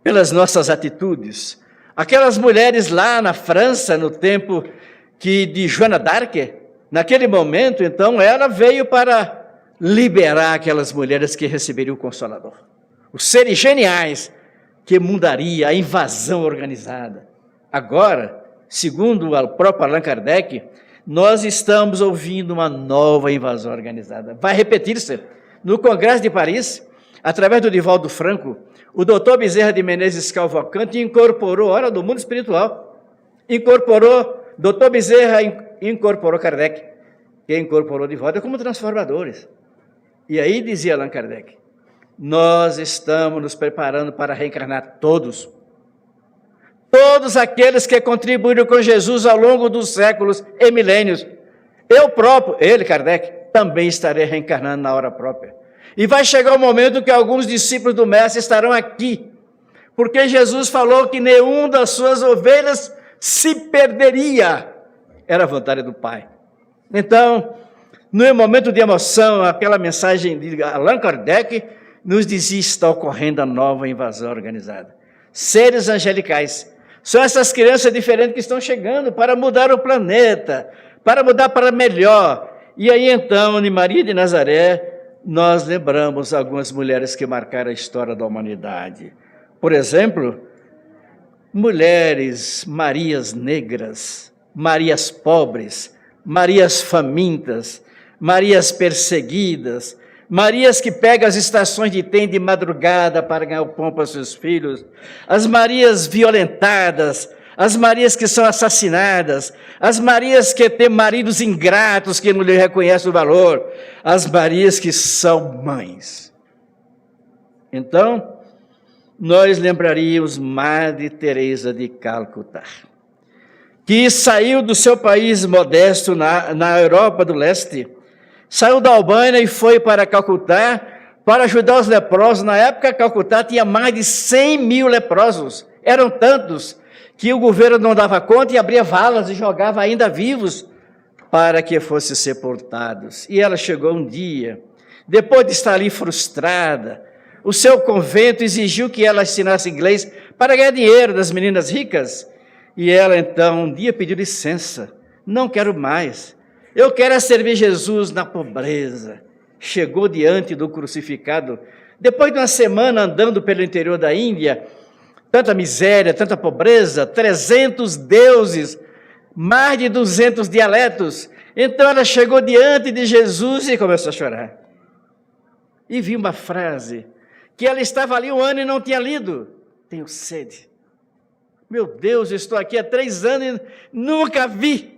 pelas nossas atitudes. Aquelas mulheres lá na França, no tempo de Joana d'Arc, naquele momento, então, ela veio para liberar aquelas mulheres que receberiam o Consolador. Os seres geniais que mudaria a invasão organizada. Agora, segundo o próprio Allan Kardec, nós estamos ouvindo uma nova invasão organizada. Vai repetir-se. No Congresso de Paris, através do Divaldo Franco, o doutor Bezerra de Menezes Cavalcante incorporou, olha, do mundo espiritual, doutor Bezerra incorporou Kardec, que incorporou Divaldo como transformadores. E aí dizia Allan Kardec: nós estamos nos preparando para reencarnar todos, todos aqueles que contribuíram com Jesus ao longo dos séculos e milênios. Eu próprio, ele, Kardec, também estarei reencarnando na hora própria. E vai chegar o momento que alguns discípulos do Mestre estarão aqui, porque Jesus falou que nenhum das suas ovelhas se perderia. Era a vontade do Pai. Então, no momento de emoção, aquela mensagem de Allan Kardec nos dizia: está ocorrendo a nova invasão organizada. Seres angelicais são essas crianças diferentes que estão chegando para mudar o planeta, para mudar para melhor. E aí então, em Maria de Nazaré, nós lembramos algumas mulheres que marcaram a história da humanidade. Por exemplo, mulheres, Marias negras, Marias pobres, Marias famintas, Marias perseguidas, Marias que pegam as estações de trem de madrugada para ganhar o pão para seus filhos, as Marias violentadas, as Marias que são assassinadas, as Marias que têm maridos ingratos que não lhe reconhecem o valor, as Marias que são mães. Então, nós lembraríamos Madre Teresa de Calcutá, que saiu do seu país modesto na Europa do Leste, saiu da Albânia e foi para Calcutá para ajudar os leprosos. Na época, Calcutá tinha mais de 100 mil leprosos, eram tantos que o governo não dava conta e abria valas e jogava ainda vivos para que fossem sepultados. E ela chegou um dia, depois de estar ali frustrada, o seu convento exigiu que ela ensinasse inglês para ganhar dinheiro das meninas ricas. E ela então um dia pediu licença: não quero mais, eu quero servir Jesus na pobreza. Chegou diante do crucificado, depois de uma semana andando pelo interior da Índia, tanta miséria, tanta pobreza, 300 deuses, mais de 200 dialetos. Então ela chegou diante de Jesus e começou a chorar. E viu uma frase que ela estava ali 1 ano e não tinha lido: tenho sede. Meu Deus, estou aqui há 3 anos e nunca vi.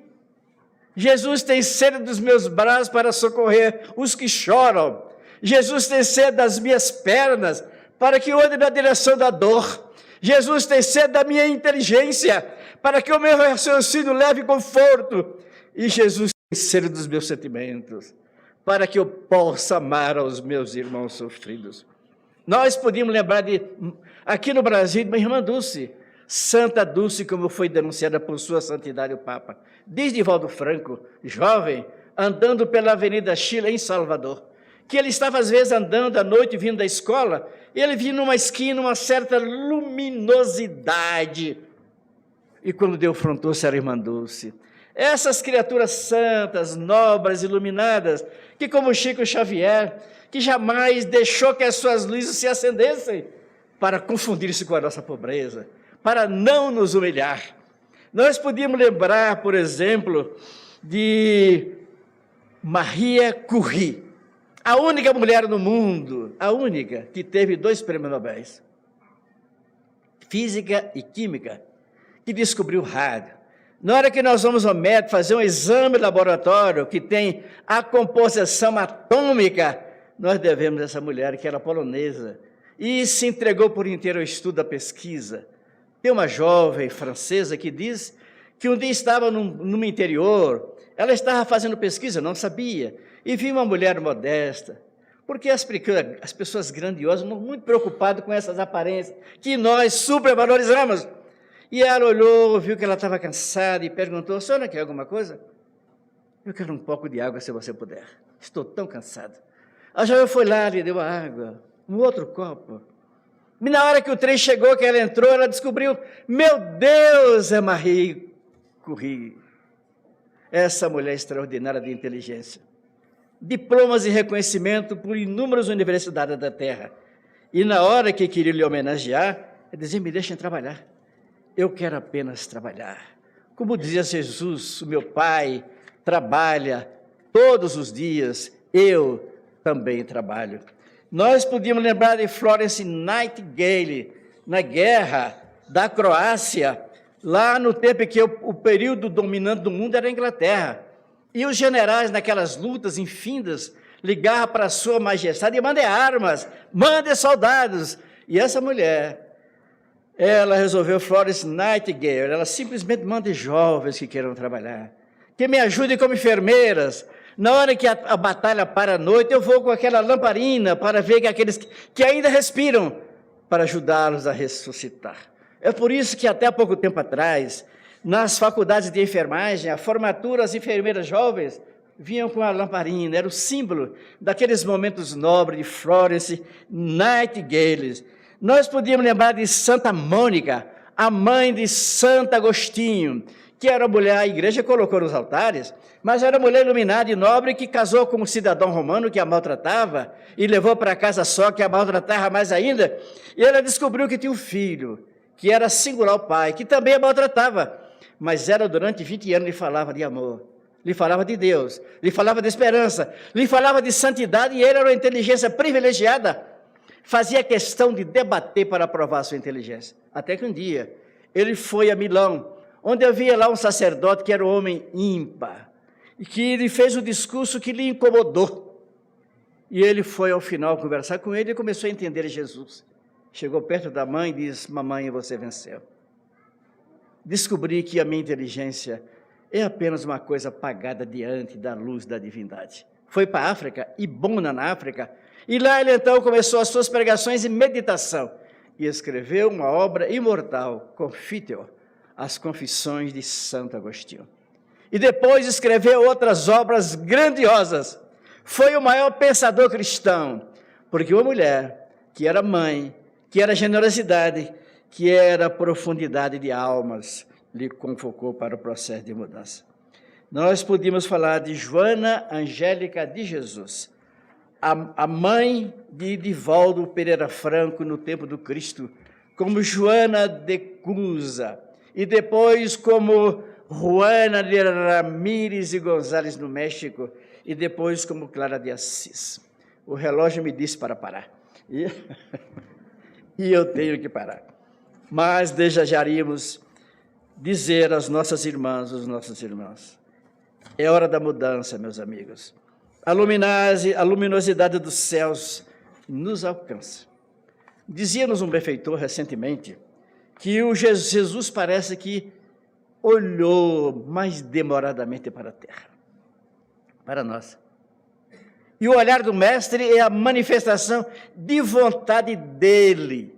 Jesus tem sede dos meus braços para socorrer os que choram. Jesus tem sede das minhas pernas para que eu ande na direção da dor. Jesus tem sede da minha inteligência para que o meu raciocínio leve conforto. E Jesus tem sede dos meus sentimentos para que eu possa amar aos meus irmãos sofridos. Nós podíamos lembrar aqui no Brasil, de uma irmã Dulce, Santa Dulce, como foi denunciada por sua santidade o Papa, desde Divaldo Franco, jovem, andando pela Avenida Chile, em Salvador, que ele estava às vezes andando à noite, vindo da escola, e ele via numa esquina uma certa luminosidade, e quando deu frontou-se a irmã Dulce. Essas criaturas santas, nobres, iluminadas, que como Chico Xavier, que jamais deixou que as suas luzes se acendessem para confundir-se com a nossa pobreza, para não nos humilhar. Nós podíamos lembrar, por exemplo, de Maria Curie, a única mulher no mundo, a única que teve 2 prêmios Nobel, Física e Química, que descobriu o rádio. Na hora que nós vamos ao médico fazer um exame laboratório que tem a composição atômica, nós devemos a essa mulher, que era polonesa, e se entregou por inteiro ao estudo da pesquisa. Tem uma jovem francesa que diz que um dia estava no interior, ela estava fazendo pesquisa, não sabia, e viu uma mulher modesta, porque as pessoas grandiosas não muito preocupadas com essas aparências, que nós supervalorizamos. E ela olhou, viu que ela estava cansada e perguntou: a senhora quer alguma coisa? Eu quero um pouco de água, se você puder. Estou tão cansado. A jovem foi lá, lhe deu a água, um outro copo. E na hora que o trem chegou, que ela entrou, ela descobriu: meu Deus, é Marie Curie. Essa mulher extraordinária de inteligência. Diplomas e reconhecimento por inúmeras universidades da Terra. E na hora que queria lhe homenagear, ela dizia: me deixem trabalhar. Eu quero apenas trabalhar. Como dizia Jesus, o meu Pai trabalha todos os dias, eu também trabalho. Nós podíamos lembrar de Florence Nightingale, na guerra da Croácia, lá no tempo em que o período dominante do mundo era a Inglaterra. E os generais, naquelas lutas infindas, ligavam para a sua majestade e mandem armas, mandem soldados. E essa mulher, Ela resolveu Florence Nightingale, ela simplesmente manda jovens que queiram trabalhar, que me ajudem como enfermeiras. Na hora que a batalha para à noite, eu vou com aquela lamparina para ver que aqueles que ainda respiram, para ajudá-los a ressuscitar. É por isso que até há pouco tempo atrás, nas faculdades de enfermagem, a formatura, as enfermeiras jovens vinham com a lamparina, era o símbolo daqueles momentos nobres de Florence Nightingale. Nós podíamos lembrar de Santa Mônica, a mãe de Santo Agostinho, que era mulher, a igreja colocou nos altares, mas era mulher iluminada e nobre que casou com um cidadão romano que a maltratava e levou para casa só, que a maltratava mais ainda, e ela descobriu que tinha um filho, que era singular o pai, que também a maltratava, mas ela durante 20 anos lhe falava de amor, lhe falava de Deus, lhe falava de esperança, lhe falava de santidade, e ele era uma inteligência privilegiada, fazia questão de debater para provar a sua inteligência. Até que um dia, ele foi a Milão, onde havia lá um sacerdote que era um homem ímpar, e que lhe fez um discurso que lhe incomodou. E ele foi ao final conversar com ele e começou a entender Jesus. Chegou perto da mãe e disse: mamãe, você venceu. Descobri que a minha inteligência é apenas uma coisa apagada diante da luz da divindade. Foi para a África, Ibona, na África, e lá ele então começou as suas pregações e meditação, e escreveu uma obra imortal, Confiteor, as Confissões de Santo Agostinho. E depois escreveu outras obras grandiosas. Foi o maior pensador cristão, porque uma mulher que era mãe, que era generosidade, que era profundidade de almas, lhe convocou para o processo de mudança. Nós podíamos falar de Joana Angélica de Jesus, a mãe de Divaldo Pereira Franco no tempo do Cristo, como Joana de Cusa, e depois como Juana de Ramírez e González no México, e depois como Clara de Assis. O relógio me disse para parar, e eu tenho que parar. Mas desejaríamos dizer às nossas irmãs, aos nossos irmãos, é hora da mudança, meus amigos. A luminosidade dos céus nos alcança. Dizia-nos um benfeitor recentemente que o Jesus parece que olhou mais demoradamente para a terra, para nós. E o olhar do mestre é a manifestação de vontade dele.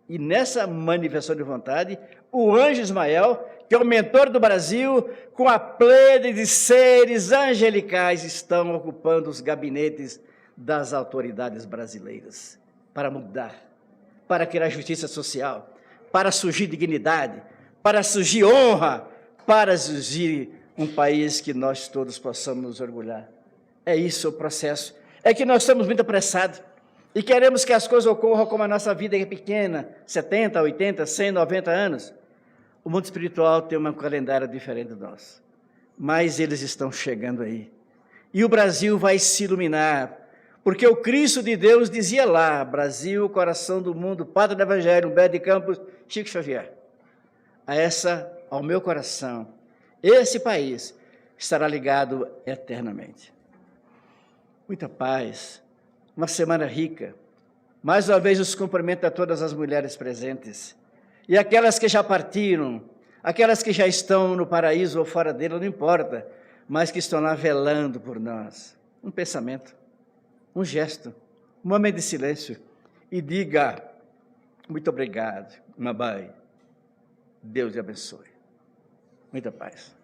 E nessa manifestação de vontade, o anjo Ismael, que é o mentor do Brasil, com a plede de seres angelicais, estão ocupando os gabinetes das autoridades brasileiras para mudar, para criar justiça social, para surgir dignidade, para surgir honra, para surgir um país que nós todos possamos nos orgulhar. É isso o processo. É que nós estamos muito apressados e queremos que as coisas ocorram como a nossa vida é pequena, 70, 80, 100, 90 anos. O mundo espiritual tem um calendário diferente do nosso, mas eles estão chegando aí. E o Brasil vai se iluminar, porque o Cristo de Deus dizia lá, Brasil, coração do mundo, Padre do Evangelho, Humberto de Campos, Chico Xavier, ao meu coração, esse país estará ligado eternamente. Muita paz, uma semana rica. Mais uma vez os cumprimento a todas as mulheres presentes, e aquelas que já partiram, aquelas que já estão no paraíso ou fora dele, não importa, mas que estão lá velando por nós. Um pensamento, um gesto, um momento de silêncio, e diga, muito obrigado, Mabai, Deus te abençoe. Muita paz.